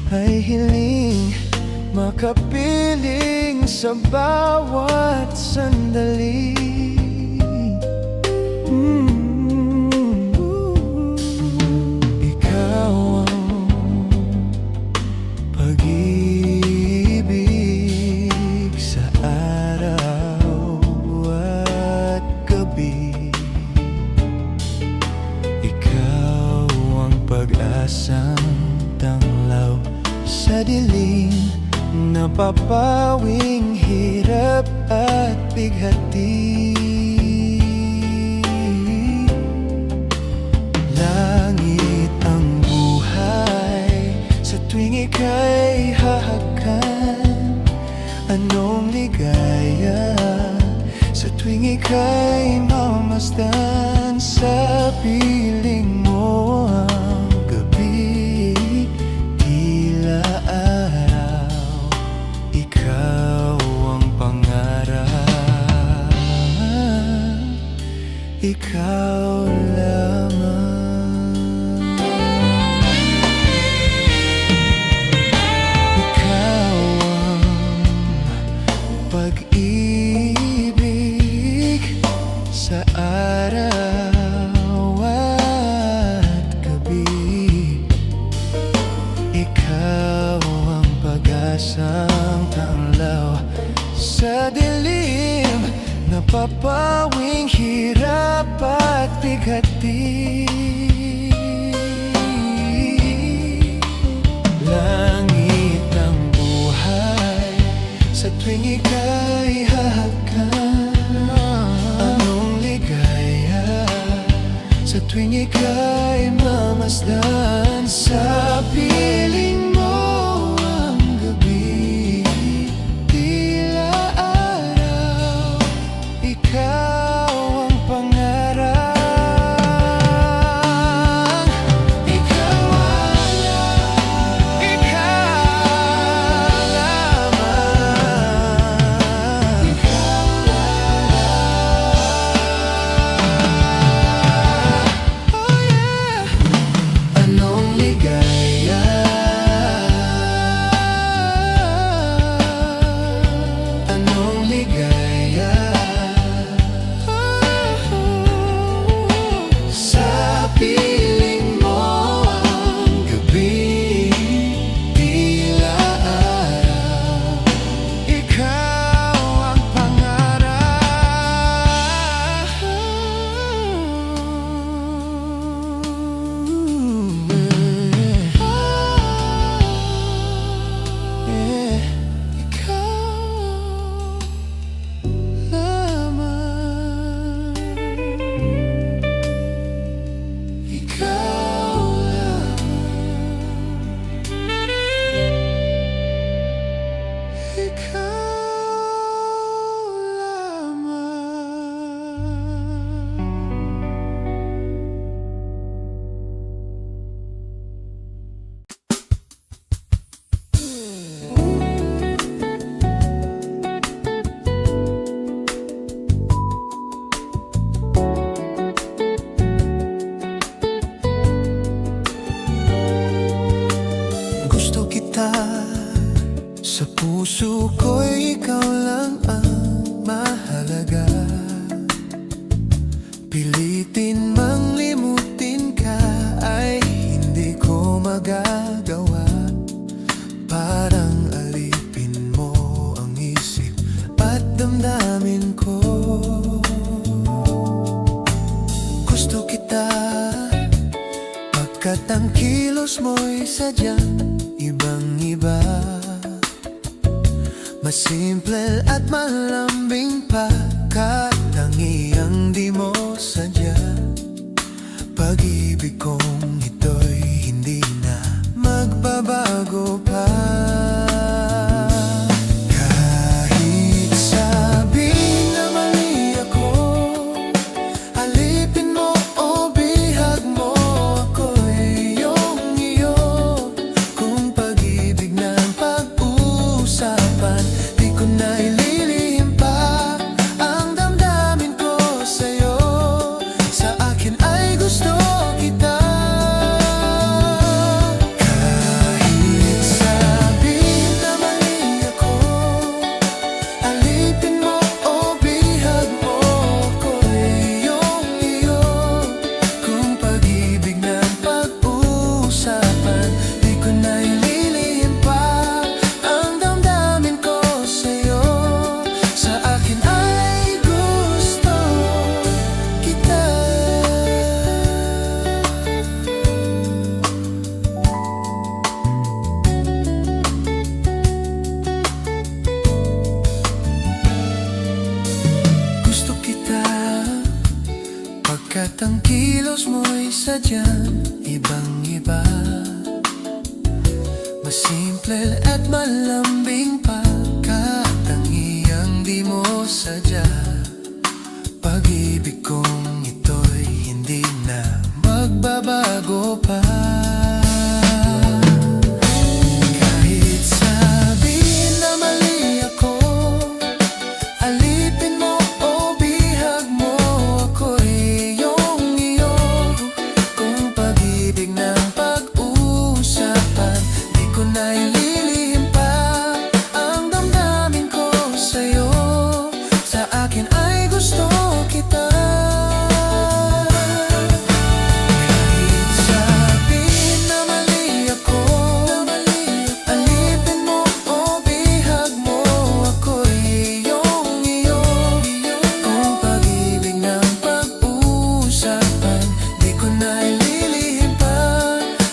ay hiling makapiling sa bawat sandali. Ikaw ang pag-ibig sa araw at gabi. Ikaw ang pag-asang tanglaw sa dilim, napapawing hirap at bighati. Langit ang buhay sa tuwing ika'y hahakan. Anong ligaya sa tuwing ika'y mamasdan. Sa piling mo ang gabi, tila araw. Ikaw ang pangarap, ikaw lamang. Ikaw ang pag-ibig sa araw at gabi. Ikaw ang pag-asang tanglaw sa dilim, napapawing hirap at bighati. Langit ang buhay sa tuwing ika'y hahakan. Anong ligaya sa tuwing ika'y mamasdan. Sa piling mo ang gabi, tila araw. Ikaw ang pangarap, ikaw lamang. Ikaw lamang. Ikaw lamang. Oh yeah. Anong ligaya, anong ligaya sa piling mo ang gabi, tila araw. Ikaw ang pangarap, ikaw lamang. Ikaw lamang. Ikaw lamang. Gusto kita, sa puso ko'y ikaw lang ang mahalaga. Pilitin mang limutin ka ay hindi ko magagawa. Parang alipin mo ang isip at damdamin ko. Gusto kita pagkat ang kilos mo'y sadyang ibang-iba. Masimple at malambing pagkatangi ang di mo sadya. Pag-ibig kong ito'y hindi na magbabago pa. Kahit sabihin na mali ako, alipin mo o bihag mo, ako'y iyong-iyo. Kung pag-ibig ng pag-uusapan, di ko na ililihim pa ang damdamin ko sa'yo. Sa akin ay gusto kita. Kahit ang kilos mo'y sadyang ibang-iba. Masimple at malambing pagkatangiang di mo sadya. Pag-ibig kong ito'y hindi na magbabago pa. Kahit sabihin na mali ako, alipin mo o bihag mo, ako'y iyong iyo. Kung pag-ibig ng pag-uusapan, di ko na ililihim pa ang damdamin ko sa'yo. Sa akin ay gusto kita. Kahit sabihin na mali ako, alipin mo o bihag mo, ako'y iyong iyo. Kung pag-ibig ng pag-uusapan, di ko na ililihim pa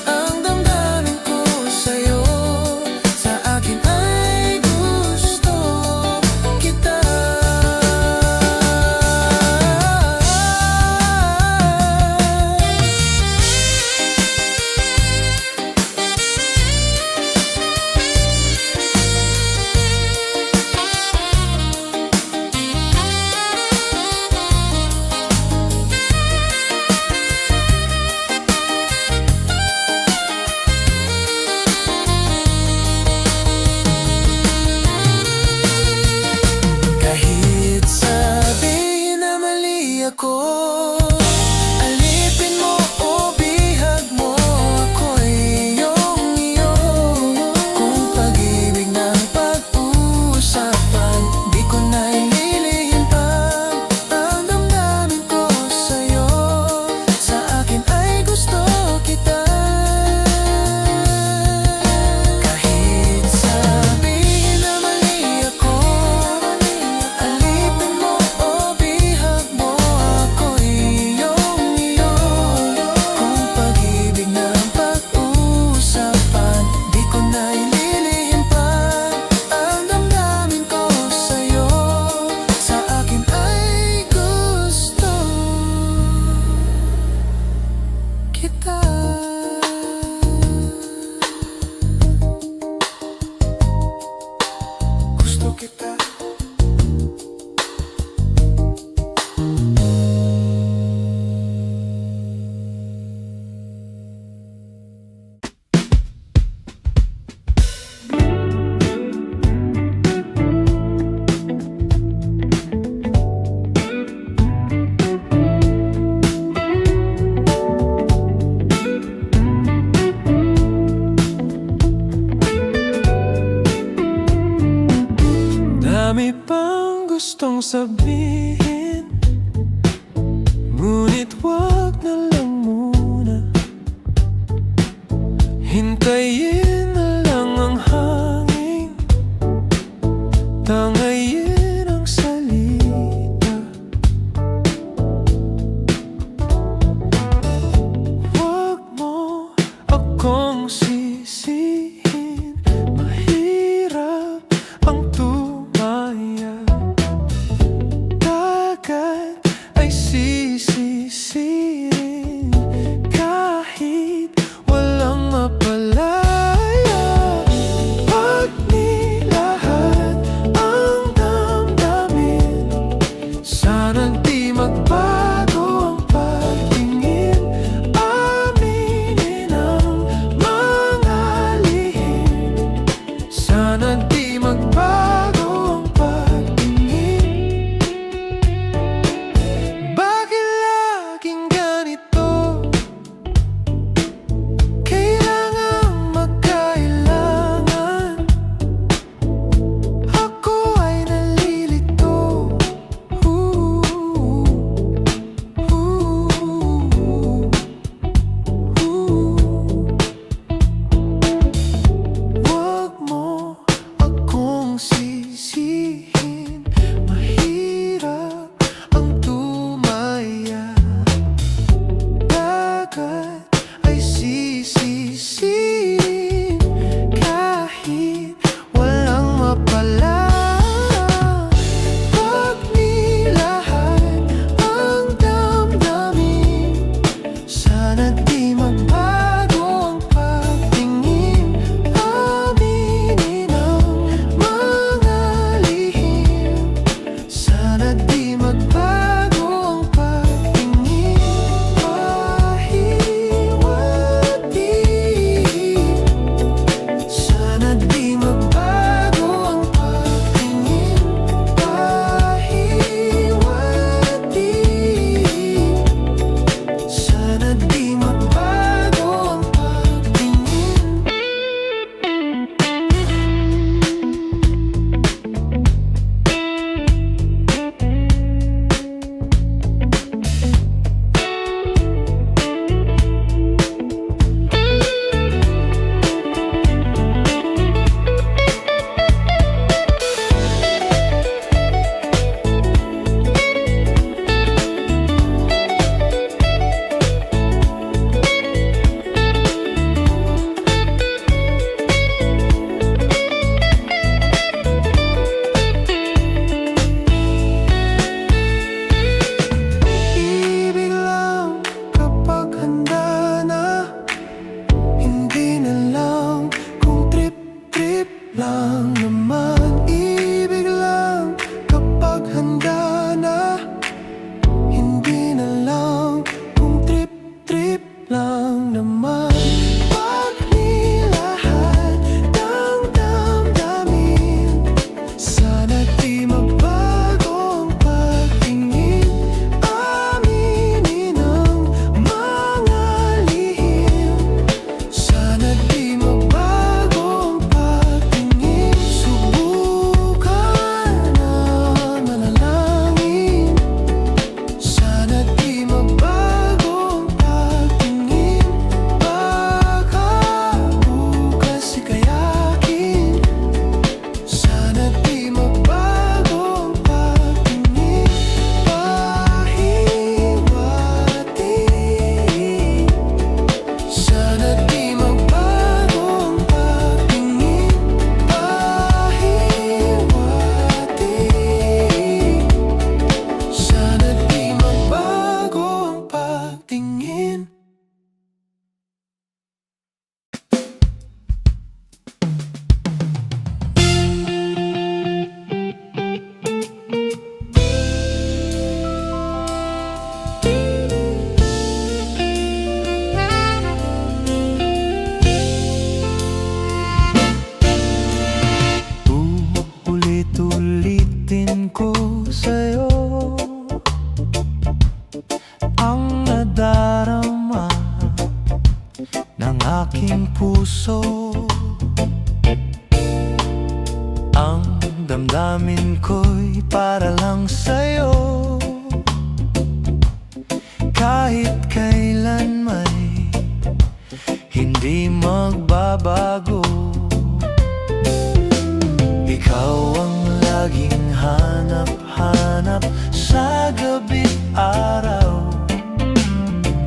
ang damdamin ko sa'yo. Sa akin ay gusto kita. Kahit sabihin na mali ako, alipin mo o bihag mo, ako'y iyong iyo. Kung pag-ibig ng pag-uusapan, di ko na ililihim pa ang damdamin ko sa'yo. Sa akin ay gusto kita. Kahit sabihin na mali ako, alipin mo o bihag mo, ako'y iyong iyo. Kung pag-ibig ng pag-uusapan, di ko na ililihim pa ang damdamin ko sa'yo. Sa akin ay gusto kita. Gusto kita. Dami pang gustong sabihin, ngunit wag na lang muna. Hintayin na lang ang hangin, tangayin ang salita. Wag mo akong sisihin, mahirap ang tumaya. Dagat ay sisisirin kahit walang mapala. puso. Ang damdamin ko'y para lang sa'yo. Kahit kailan may hindi magbabago. Ikaw ang laging hanap-hanap sa gabi't araw.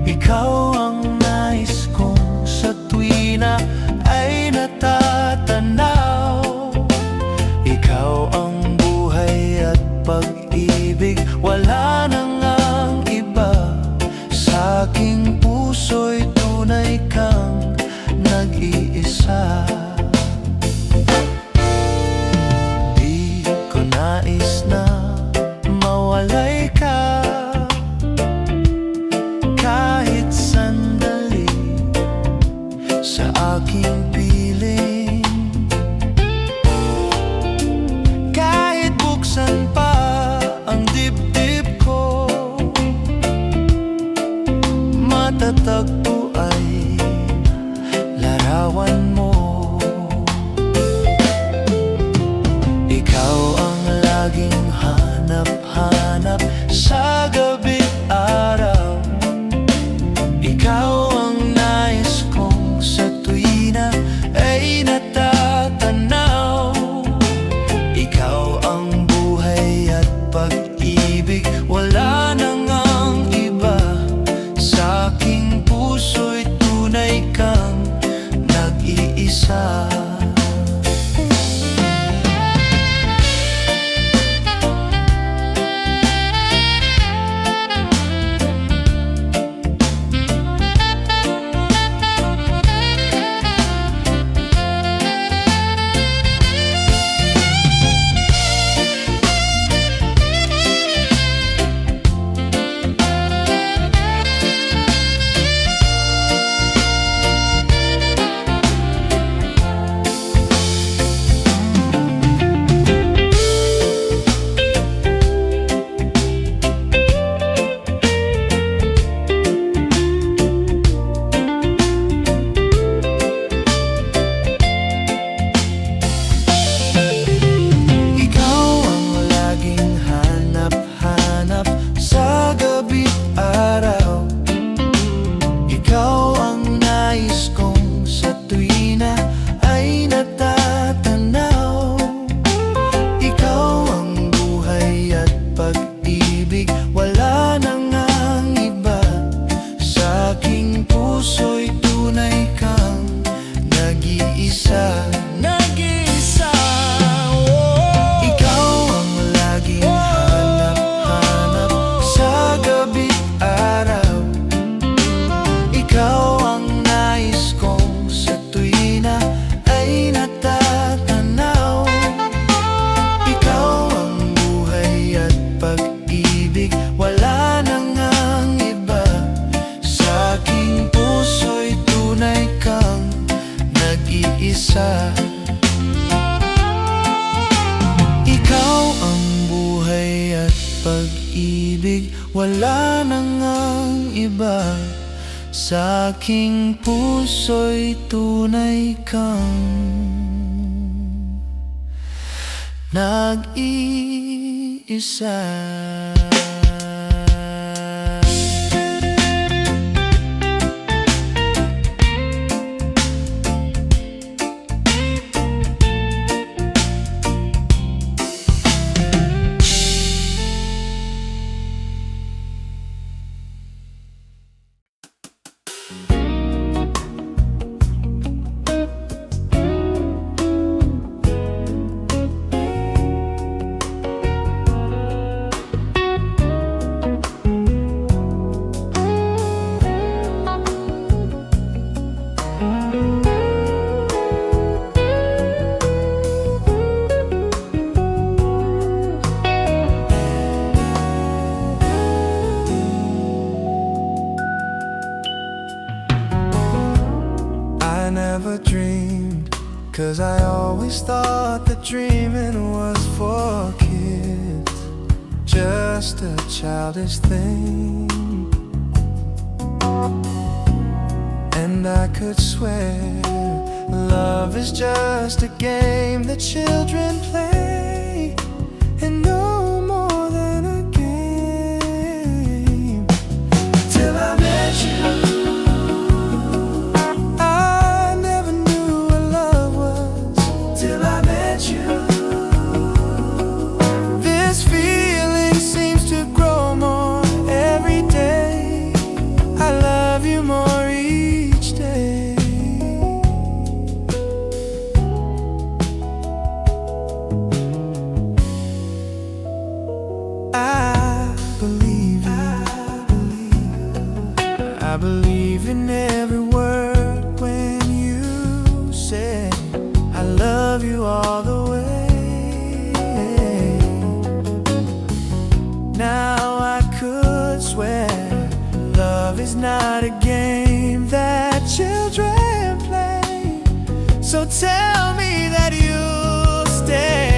Ikaw ang nais kong sa tuwina ay natatanaw. Ikaw ang buhay at pag-ibig, wala nang ang iba. Sa aking puso'y tunay kang nag-iisa. Di ko nais na mawalay ka kahit sandali sa aking piling. Kahit buksan pa ang dibdib ko, matatagpo ay larawan mo. Ikaw ang laging hanap-hanap sa gabi't araw. Ikaw ang nais kong sa tuwina ay natatanaw. Ikaw ang buhay at pag-ibig, wala nang ang iba. Sa aking puso'y tunay kang nag-iisa. Nag-iisa, oh. Ikaw ang laging hanap-hanap sa gabi't araw. Ikaw ang nais kong sa tuwina ay natatanaw. Ikaw ang buhay at pag-ibig, wala nang ang iba. Sa aking puso'y tunay kang nag-iisa. Ikaw ang buhay at pag-ibig, wala nang ang iba. Sa aking puso'y tunay kang nag-iisa. I never dreamed, 'cause I always thought that dreaming was for kids, just a childish thing. And I could swear Love is just a game that children play, and no more than a game. Till I met you, I never knew what love was. Till I met you, this feeling seems to grow more every day. I love you more each day. I believe in every word when you say I love you all the way. Now I could swear love is not a game that children play. So tell me that you'll stay.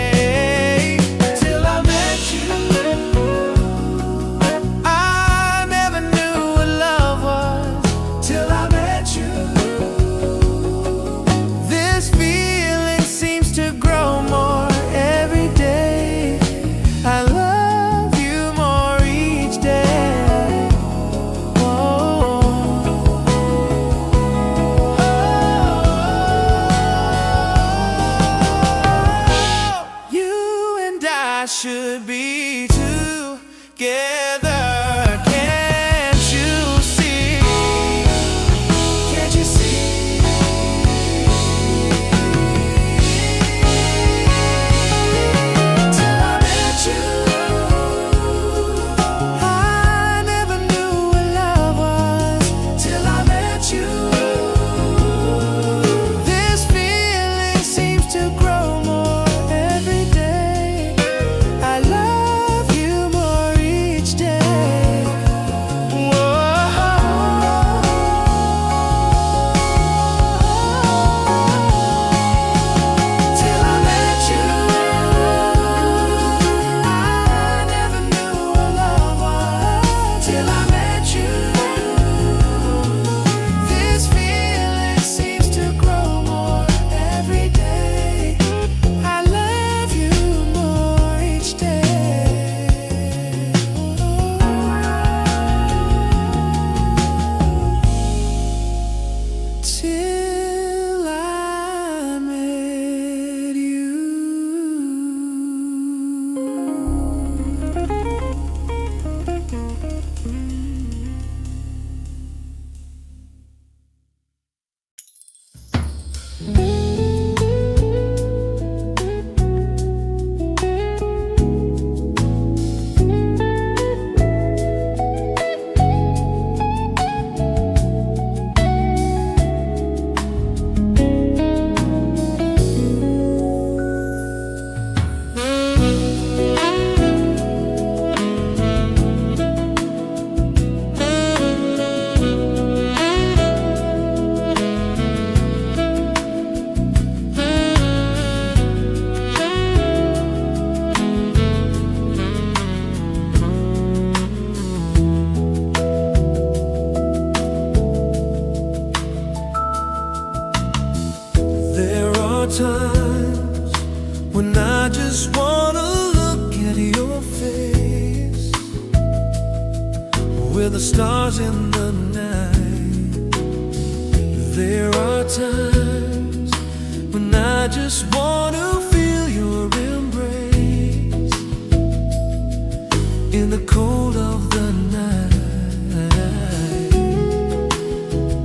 I should be together. Can't you see? Can't you see? Till I met you, I never knew what love was. Till I met you, this feeling seems to grow more every day. I love you more each day. Whoa. Till I met you, I never knew what love was. Till I met you, this feeling seems to grow more every day. I love you more each day. Till I met you. There are times when I just wanna look at your face, with the stars in the night. There are times when I just wanna feel your embrace in the cold of the night.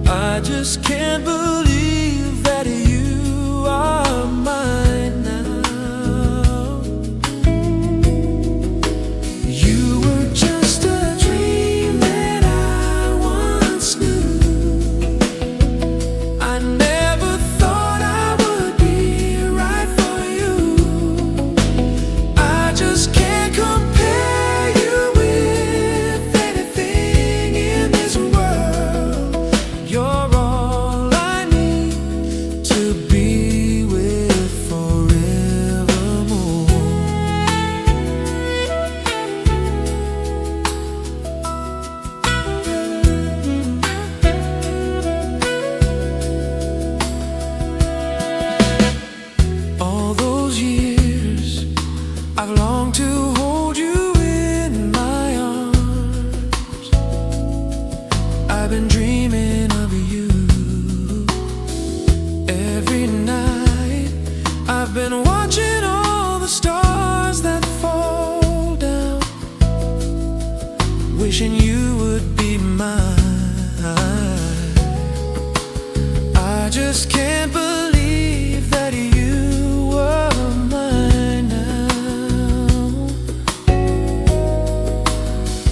I just can't believe that you are mine now. You were just a dream that I once knew. I never thought I would be right been watching all the stars that fall down, wishing you would be mine. I just can't believe that you were mine now.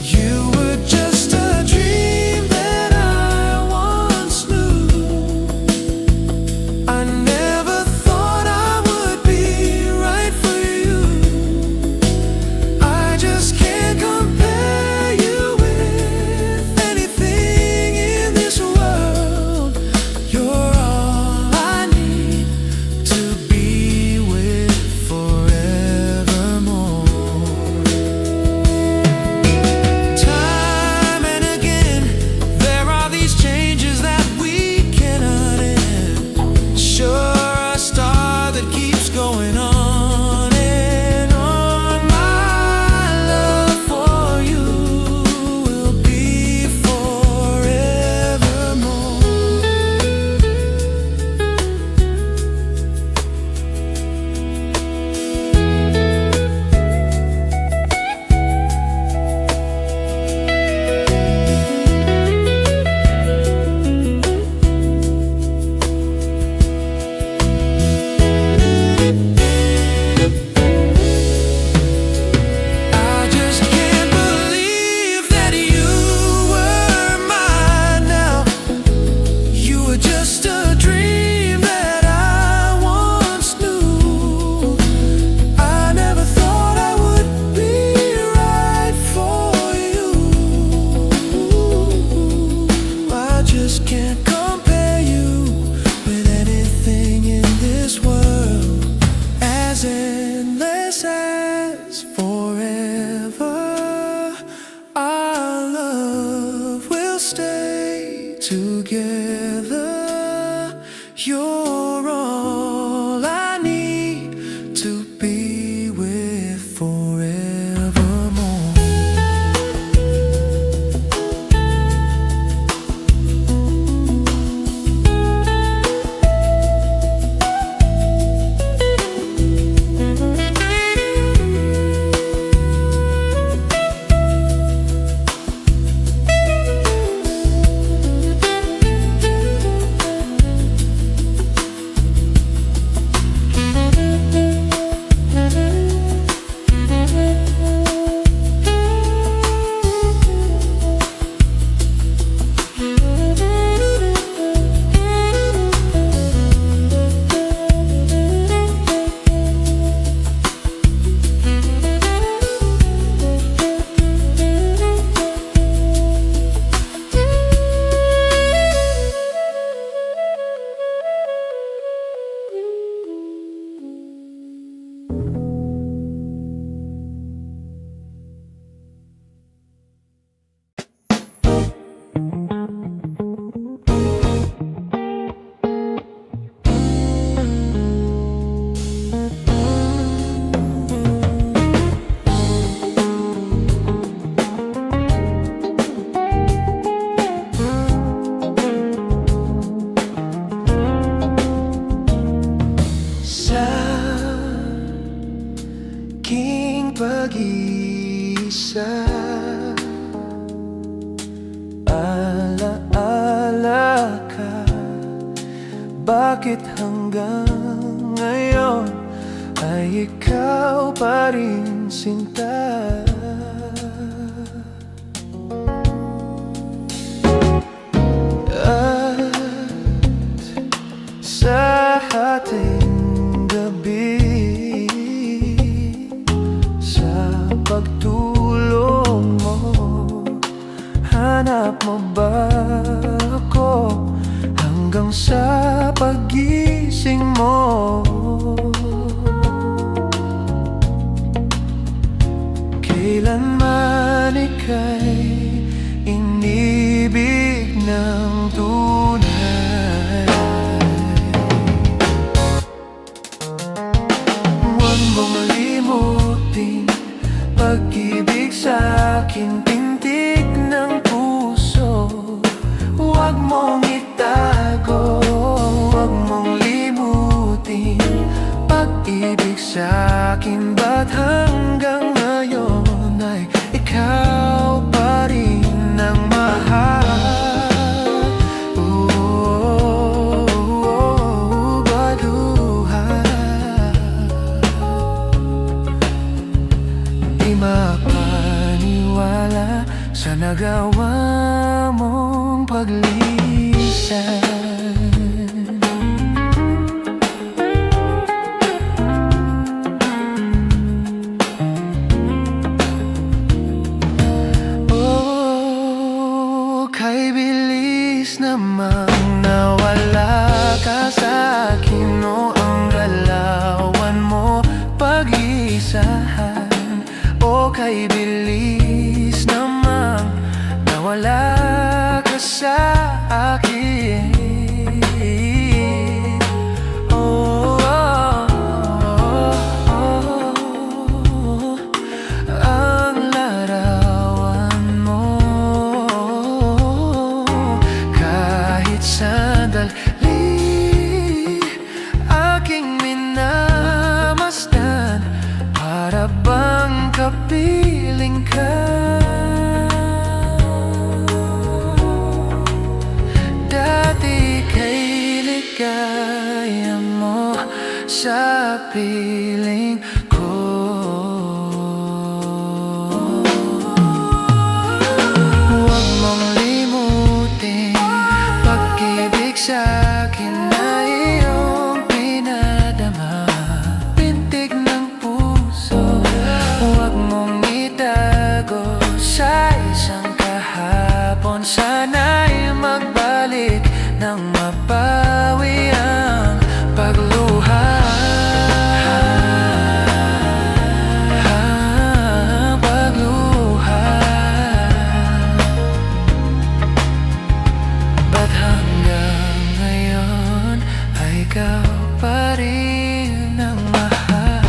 You were just a dream that I once knew. I never thought I would be right for you. I just can't compare you with anything in this world. You're all I need to be with forevermore. Time and again, there are these changes that we cannot end. Sure, a star that keeps going on and on. My love for you will be forevermore. I just can't believe that you were mine now. You were just a dream that I once knew. I never thought I would be right for you. I just can't compare you with anything in this world. As endless as forever, our love will stay together. You're all I need to be with forevermore. Sa aking pag-iisa, alaala ka. Bakit hanggang ngayon ay ikaw pa rin, sinta? At sa ating gabi, sa pagtulog mo, hanap mo ba ako hanggang sa paggising mo? Kailanman ika'y inibig ng tunay. Huwag mong limutin pag-ibig sa'kin, pintig ng puso. Huwag mong itago, huwag mong limutin pag-ibig pag-ibig sa'kin? Ba't hanggang ngayon ay ikaw pa rin ang mahal? Baluhan, di mapaniwala sa nagawa mong paglisan. Kay bilis namang nawala ka sa'kin, o ang galawan mo pag-isahan. O kay bilis namang nawala ka sa'kin. Ang larawan mo sandali aking minamasdan, para bang kapiling ka. Dati kay ligaya mo sa piling ko. Huwag mong limutin pag-ibig sa'kin na iyong pinadama, pintig ng puso. Huwag mong itago sa isang kahapon. Sana'y magbalik nang mapawi ang pagluha. Ba't hanggang ngayon ay ikaw pa rin ang mahal?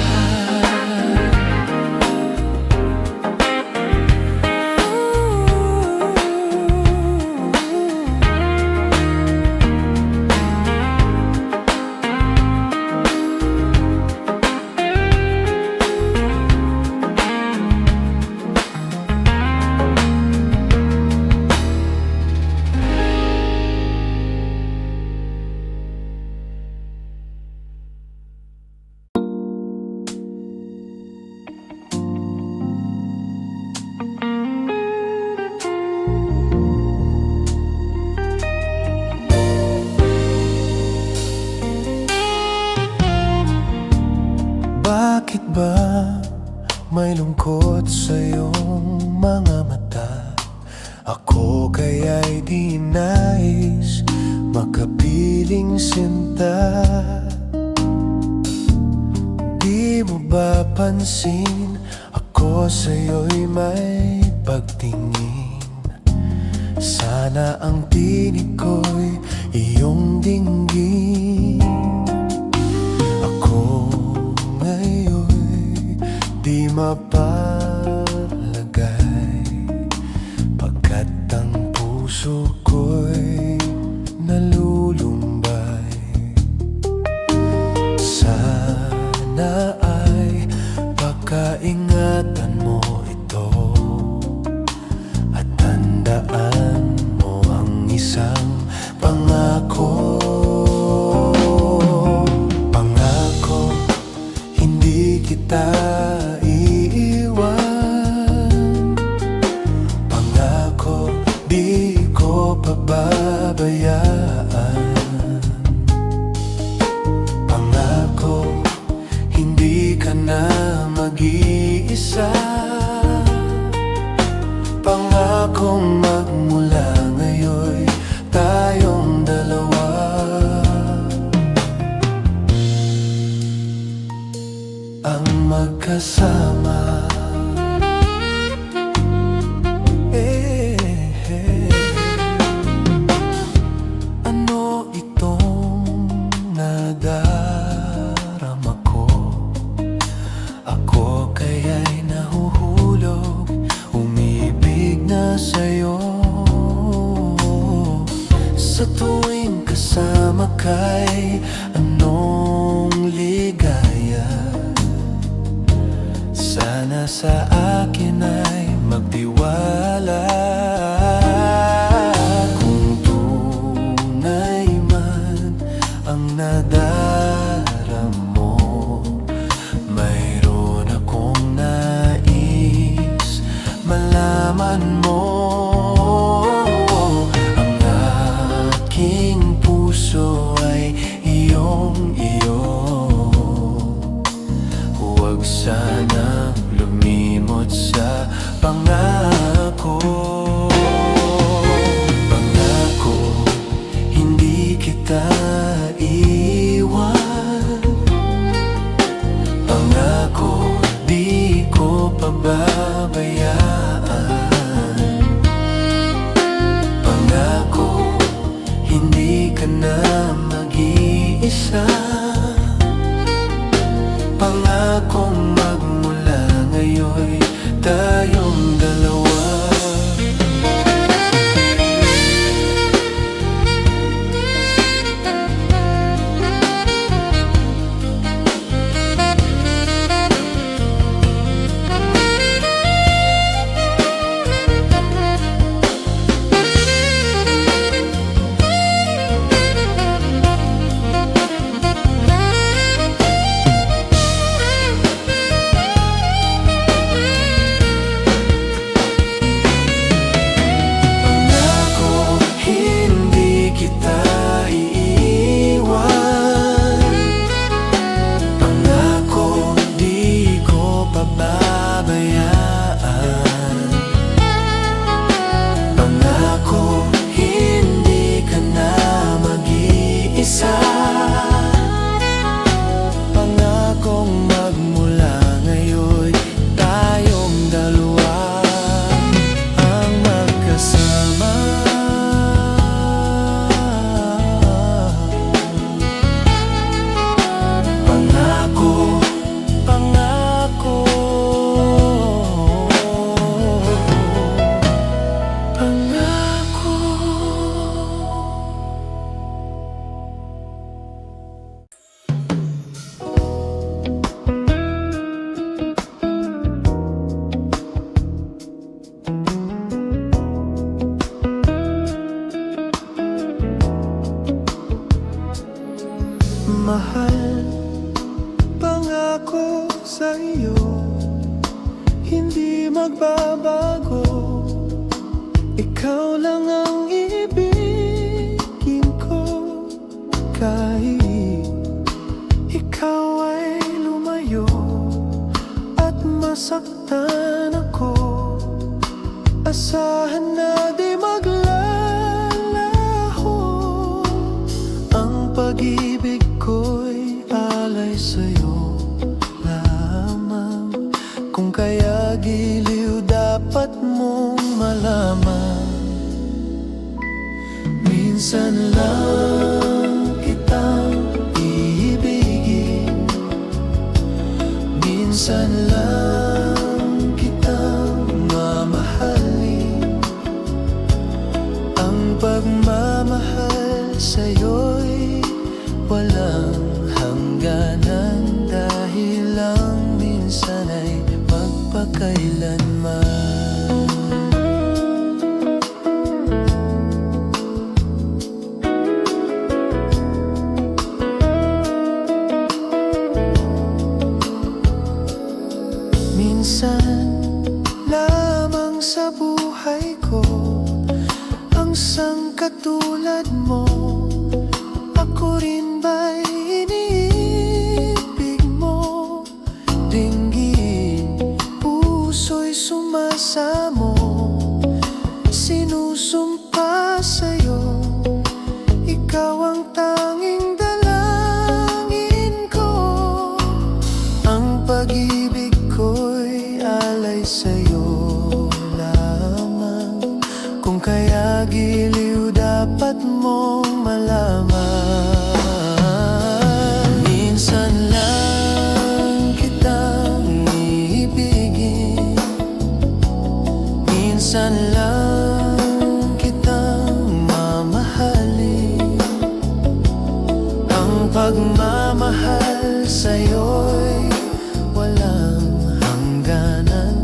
Bakit ba may lungkot sa iyong mga mata? Ako kaya'y di nais makapiling sinta. Di mo ba pansin ako sa'yo'y may pagtingin? Sana ang tinig ko'y iyong dinggin. Ako ngayon'y di mapalagay, pagkat ang puso ko'y nalulumbay. Sana ay pakaingatan mo ito, at tandaan mo ang isang pangako. Kita iiwan, pangako di ko pababayaan. Pangako hindi ka na mag-iisa. Pangakong magmula ngayon'y tayong dalawa ang magkasama. Ano itong nadarama ko? Ako kaya'y nahuhulog, umibig na sa'yo. Sa tuwing kasama ka'y anong ligaya. sa akin ay magtiwala. Kung tunay man ang nadaramo, mayroon akong nais malaman mo. Ang aking puso ay iyong-iyo. Huwag sanang lumimot sa pangako. Pangako, hindi kita iwan. Pangako, di ko pababayaan. Pangako, hindi ka na mag-iisa. Pangakong magmula ngayon tayong dalawa. Pangakong magmula ngayon tayong dalawa ang magkasama. Pangako, pangako, pangako. Mahal, pangako sa iyo, hindi magbabago. Ikaw lang ang ibigin ko. Kahit ikaw ay lumayo at masaktan ako, asahan na di maglalaho. Ang pag-ibig ko'y alay sa'yo lamang. Kung kaya giliw dapat mong malaman. Minsan lang kitang iibigin, minsan lang kitang mamahalin. Ang pagmamahal sa'yo'y walang hangganan, dahil lang minsan ay magpakailanman. Minsan lamang sa buhay ko ang sangkatulad mo. Ako rin ba'y iniibig mo? Dinggin, puso'y sumasamo. Sinusumpa sa'yo, ikaw ang tanging dalangin ko. Ang pag-ibig ko'y alay sa'yo lamang. Kung kaya giliw dapat mong malaman. Minsan lang kitang iibigin, minsan lang kitang mamahalin. Ang pagmamahal sa'yo'y walang hangganan,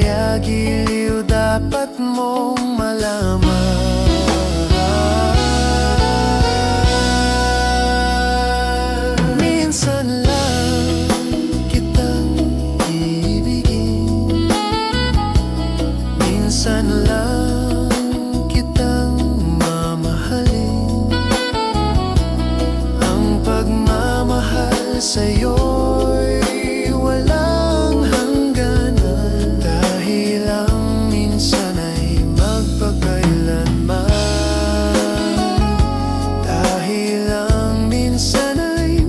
Kaya giliw dapat mong malaman. Minsan lang kitang ibigin, minsan lang kitang mamahalin. Ang pagmamahal sa'yo'y walang hangganan, dahil ang minsan ay magpakailanman. Dahil ang minsan ay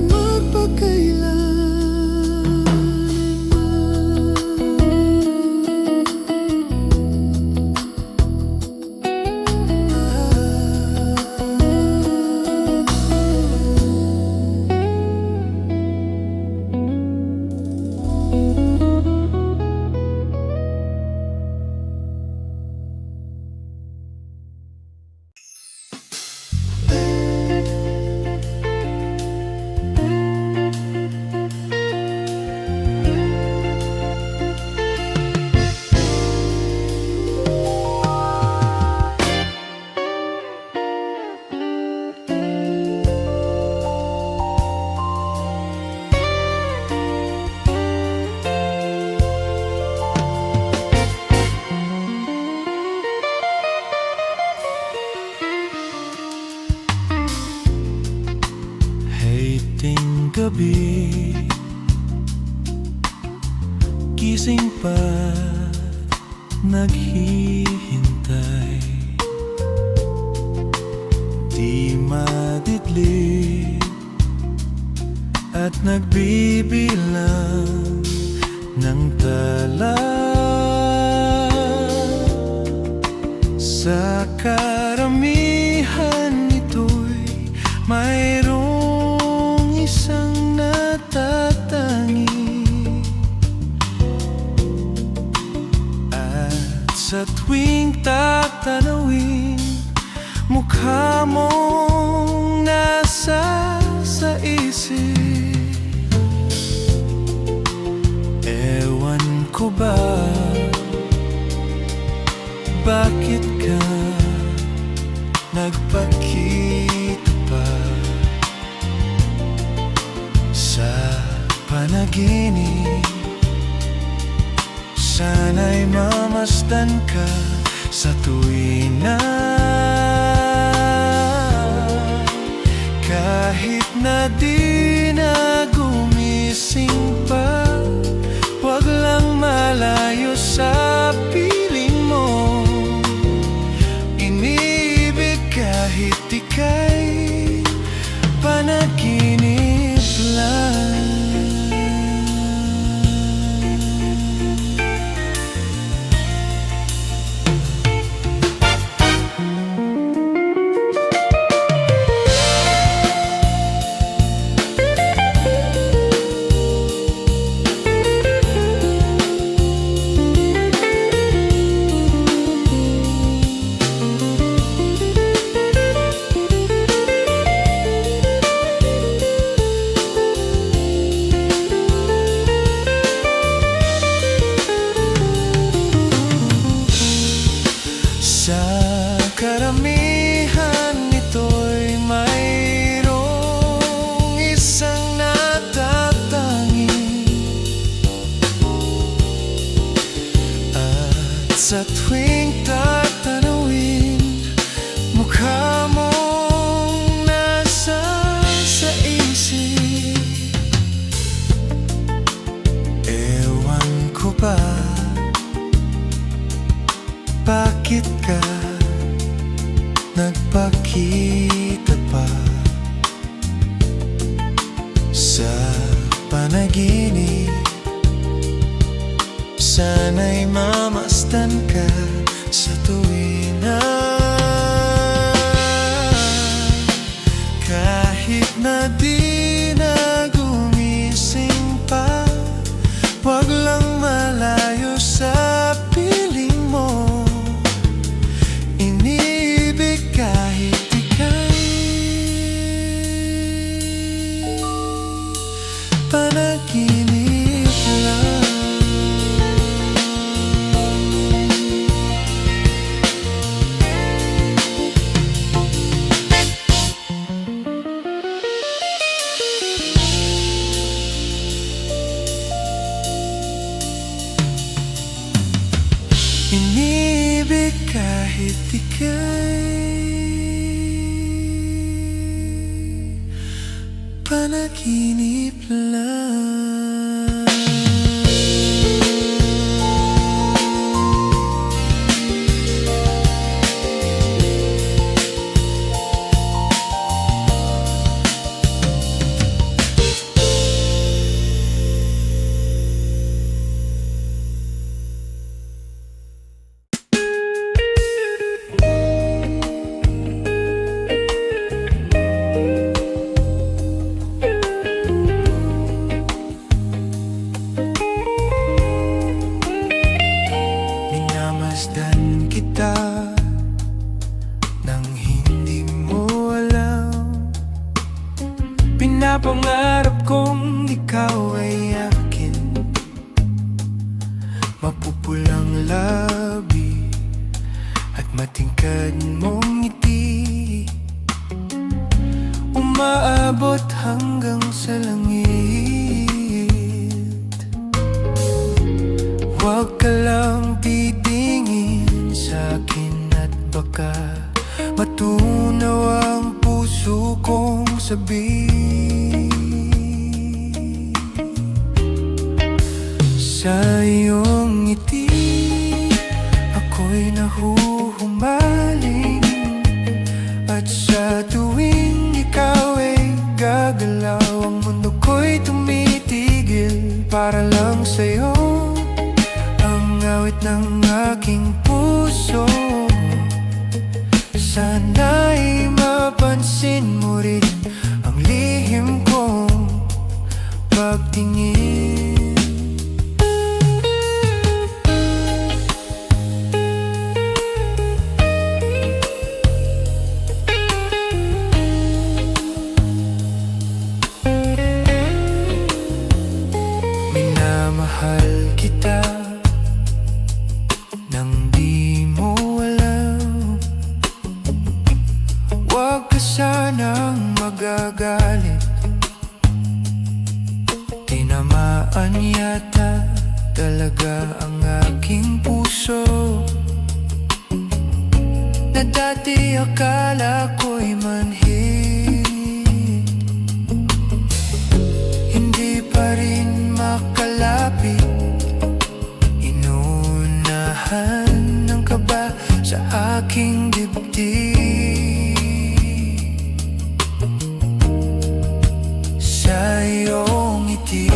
gabi, gising pa, naghihintay. Di madidlip at nagbibilang ng tala. Sa karamihan nito'y mayroong isang natatangi, at sa tuwing tatanawin, mukha mong nasa sa isip. Ewan ko ba bakit ka nagpakita pa sa panaginip. Sana'y mamasdan ka sa tuwina, kahit na di na gumising pa. Huwag lang malayo sa piling mo, inibig kahit ika'y panaginip lang. Sa karamihan nito'y mayroong isang natatangi, at sa tuwing tatanawin, mukha mong nasa sa isip. Ewan ko ba bakit ka nagpakita pa sa panaginip. Sana'y mamasdan ka sa tuwina, kahit na di na gumising pa. Huwag lang malayo sa piling mo, kahit ika'y panaginip lang. Inibig kahit ika'y panaginip lang. Minammasdan kita nang hindi mo alam. Pinapangarap kong ikaw ay akin. Mapupulang labi at matingkad mong ngiti, umaabot hanggang sa langit. Huwag ka lang titingin sa'kin at baka matunaw ang puso kong sabihin. Sa iyong ngiti ako'y nahuhumaling, at sa tuwing ikaw ay gagalaw, ang mundo ko'y tumitigil para lang sa'yo. Ang awit ng aking puso, sana'y mapansin mo rin ang lihim kong pagtingin. Minamahal kita nang di mo alam. Huwag ka sanang magagalit, tinamaan yata talaga ang aking puso, na dati akala ko'y manhid. Hindi pa rin makalapit, inuunahan ng kaba sa aking dibdib. Sa iyong ngiti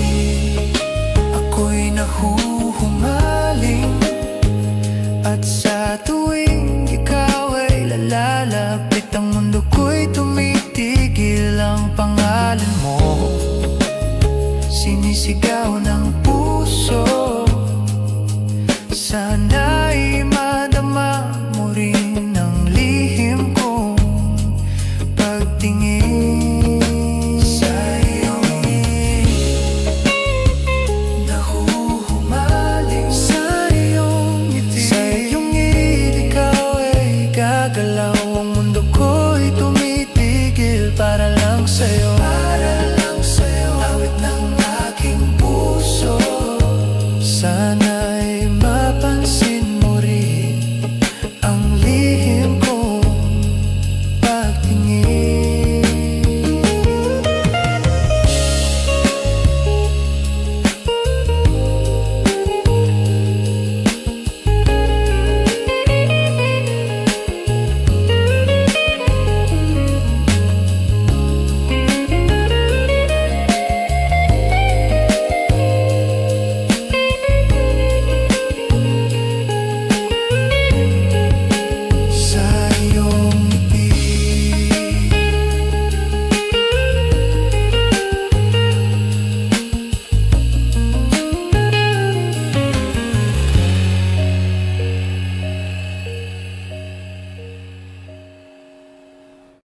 ako'y nahuhumaling, at sa tuwing ikaw ay lalapit, ang mundo ko'y tumitigil. Ang pangalan mo sinisigaw